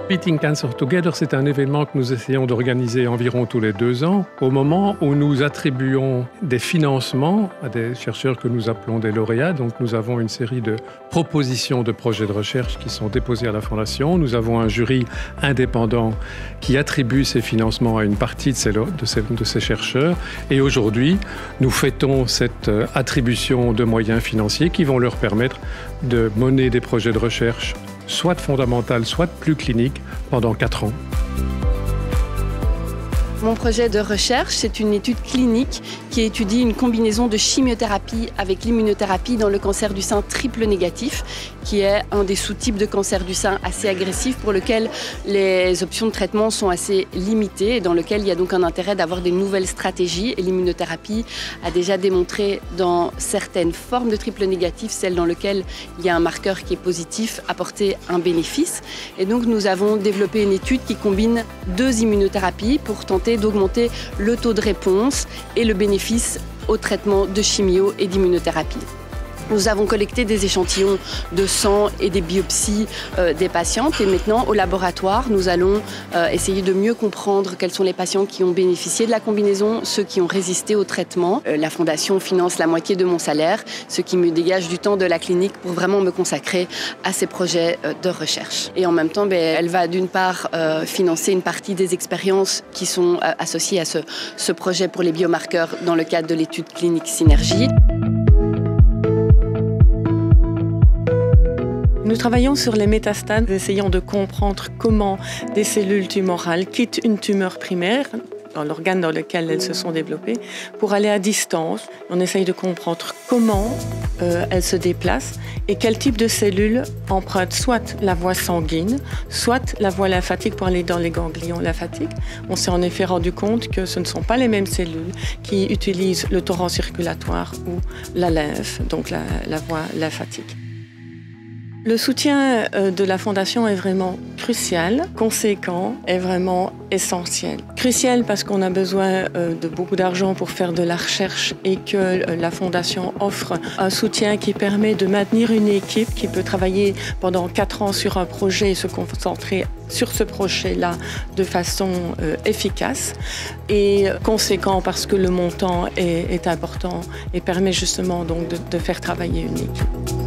Beating Cancer Together, c'est un événement que nous essayons d'organiser environ tous les 2 ans, au moment où nous attribuons des financements à des chercheurs que nous appelons des lauréats. Donc nous avons une série de propositions de projets de recherche qui sont déposées à la Fondation. Nous avons un jury indépendant qui attribue ces financements à une partie de ces chercheurs. Et aujourd'hui, nous fêtons cette attribution de moyens financiers qui vont leur permettre de mener des projets de recherche soit fondamentales, soit plus cliniques, pendant 4 ans. Mon projet de recherche, c'est une étude clinique qui étudie une combinaison de chimiothérapie avec l'immunothérapie dans le cancer du sein triple négatif, qui est un des sous-types de cancer du sein assez agressif pour lequel les options de traitement sont assez limitées et dans lequel il y a donc un intérêt d'avoir des nouvelles stratégies. Et l'immunothérapie a déjà démontré dans certaines formes de triple négatif, celles dans lesquelles il y a un marqueur qui est positif, apporter un bénéfice. Et donc nous avons développé une étude qui combine 2 immunothérapies pour tenter d'augmenter le taux de réponse et le bénéfice au traitement de chimio et d'immunothérapie. Nous avons collecté des échantillons de sang et des biopsies des patientes et maintenant au laboratoire nous allons essayer de mieux comprendre quels sont les patients qui ont bénéficié de la combinaison, ceux qui ont résisté au traitement. La Fondation finance la moitié de mon salaire, ce qui me dégage du temps de la clinique pour vraiment me consacrer à ces projets de recherche. Et en même temps, elle va d'une part financer une partie des expériences qui sont associées à ce projet pour les biomarqueurs dans le cadre de l'étude clinique Synergie. Nous travaillons sur les métastases, essayant de comprendre comment des cellules tumorales quittent une tumeur primaire dans l'organe dans lequel elles se sont développées pour aller à distance. On essaye de comprendre comment elles se déplacent et quel type de cellules empruntent soit la voie sanguine, soit la voie lymphatique pour aller dans les ganglions lymphatiques. On s'est en effet rendu compte que ce ne sont pas les mêmes cellules qui utilisent le torrent circulatoire ou la lymphe, donc la voie lymphatique. Le soutien de la Fondation est vraiment crucial, conséquent, est vraiment essentiel. Crucial parce qu'on a besoin de beaucoup d'argent pour faire de la recherche et que la Fondation offre un soutien qui permet de maintenir une équipe qui peut travailler pendant 4 ans sur un projet et se concentrer sur ce projet-là de façon efficace. Et conséquent parce que le montant est important et permet justement donc de faire travailler une équipe.